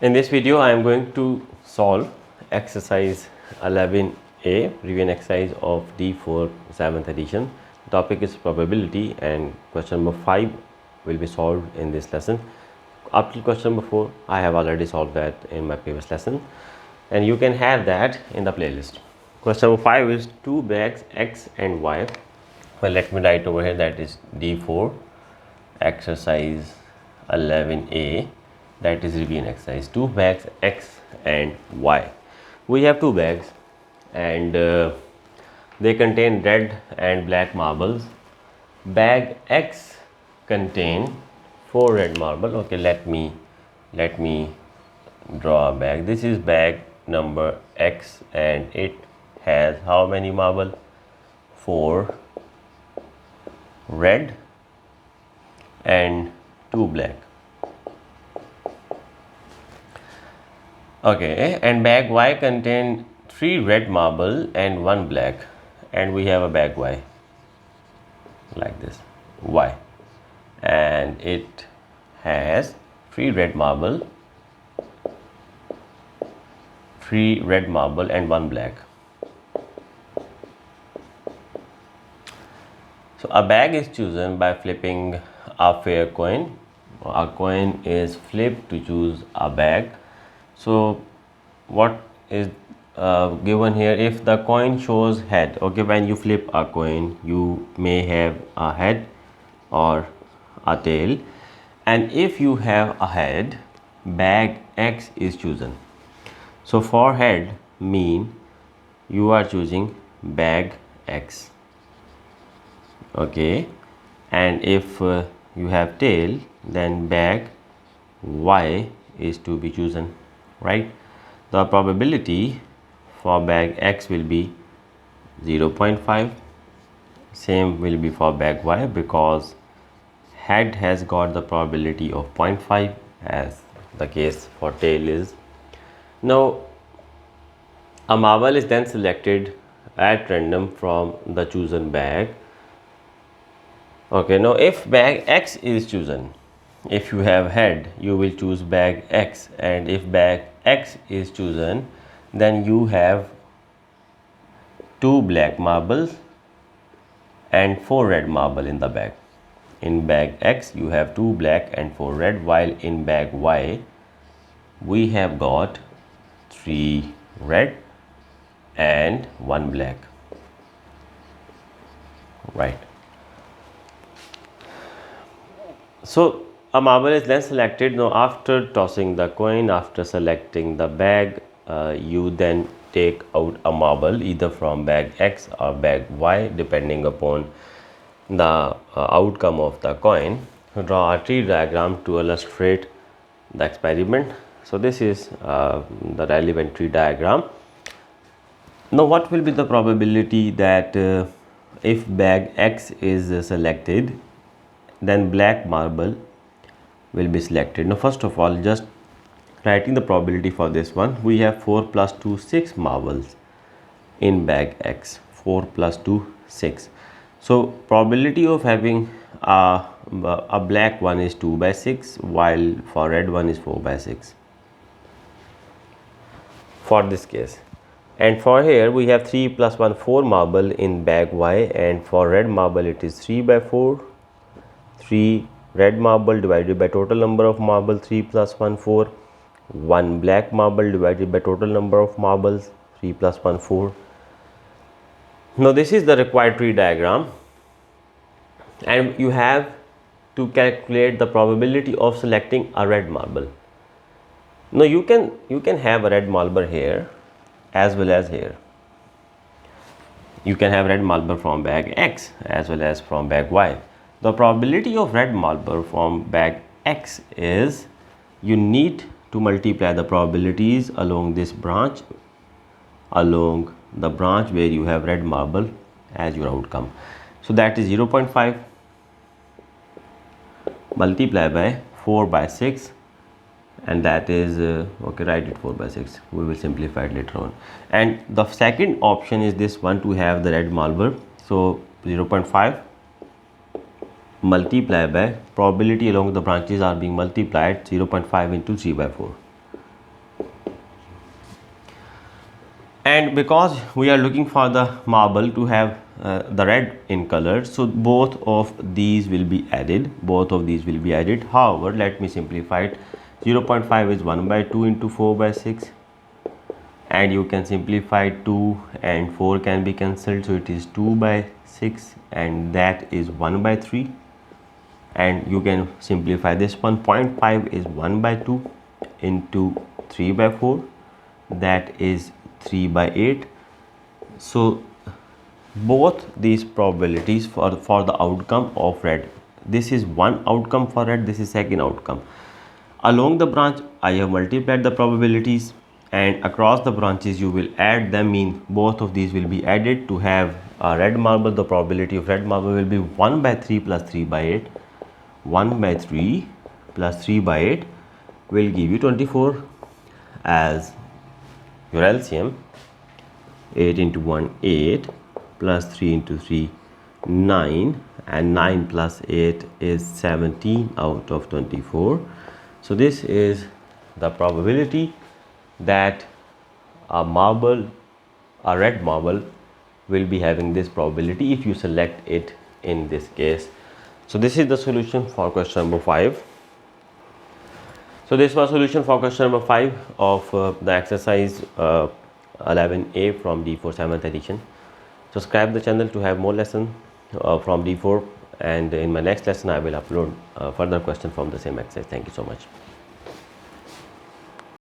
In this video, I am going to solve exercise 11A, revision exercise of D4 7th edition. Topic is probability, and question number 5 will be solved in this lesson. Up till question number 4, I have already solved that in my previous lesson, and you can have that in the playlist. Question number 5 is two bags X and Y. Well, let me write over here that is D4 exercise 11A, that is revision exercise. Two bags X and Y. We have two bags and they contain red and black marbles. Bag X contain 4 red marble. Okay, let me draw a bag. This is bag number X and it has how many marble? 4 red and 2 black. Okay, and bag Y contain 3 red marble and 1 black, and we have a bag Y like this, Y, and it has 3 red marble and 1 black. So a bag is chosen by flipping a fair coin. A coin is flipped to choose a bag. So what is given here? If the coin shows head, okay, when you flip a coin you may have a head or a tail, and if you have a head, bag X is chosen. So for head mean you are choosing bag X, okay, and if you have tail, then bag Y is to be chosen, right? The probability for bag X will be 0.5. Same will be for bag Y, because head has got the probability of 0.5 as the case for tail is. Now a marble is then selected at random from the chosen bag. Okay, now if bag X is chosen, if you have head you will choose bag X, and if bag X is chosen, then you have 2 black marbles and 4 red marble in the bag. In bag X you have 2 black and 4 red, while in bag Y we have got 3 red and 1 black, right? So a marble is then selected. Now after tossing the coin, after selecting the bag, you then take out a marble either from bag X or bag Y depending upon the outcome of the coin. Draw a tree diagram to illustrate the experiment. So this is the relevant tree diagram. Now what will be the probability that if bag X is selected, then black marble will be selected. Now first of all, just writing the probability for this one, we have 4 plus 2 6 marbles in bag X. 4 plus 2 6. So probability of having a black one is 2 by 6, while for red one is 4 by 6 for this case. And for here we have 3 plus 1 4 marble in bag Y, and for red marble it is 3 by 4. 3 red marble divided by total number of marble, 3 plus 1 4. 1 black marble divided by total number of marbles, 3 plus 1 4. Now this is the required tree diagram, and you have to calculate the probability of selecting a red marble. Now you can have a red marble here as well as here. You can have red marble from bag X as well as from bag Y. The probability of red marble from bag X is, you need to multiply the probabilities along this branch, along the branch where you have red marble as your outcome. So that is 0.5 multiply by 4 by 6, and that is okay, write it 4 by 6. We will simplify it later on. And the second option is this one, to have the red marble. So 0.5 multiply by probability along the branches are being multiplied, 0.5 into 3 by 4. And because we are looking for the marble to have the red in color, so both of these will be added, however let me simplify it. 0.5 is 1 by 2 into 4 by 6, and you can simplify 2 and 4 can be cancelled, so it is 2 by 6 and that is 1 by 3, and you can simplify this one. 0.5 is 1 by 2 into 3 by 4, that is 3 by 8. So both these probabilities for the outcome of red, this is one outcome for red, this is second outcome. Along the branch I have multiplied the probabilities, and across the branches you will add them, mean both of these will be added to have a red marble. The probability of red marble will be 1 by 3 plus 3 by 8. 1 by 3 plus 3 by 8 will give you 24 as your LCM. 8 into 1 8 plus 3 into 3 9, and 9 plus 8 is 17 out of 24. So this is the probability that a red marble will be having this probability if you select it in this case. So this is the solution for question number 5. So this was solution for question number 5 of the exercise 11A from D4 7th edition. Subscribe the channel to have more lesson from D4, and in my next lesson I will upload further question from the same exercise. Thank you so much.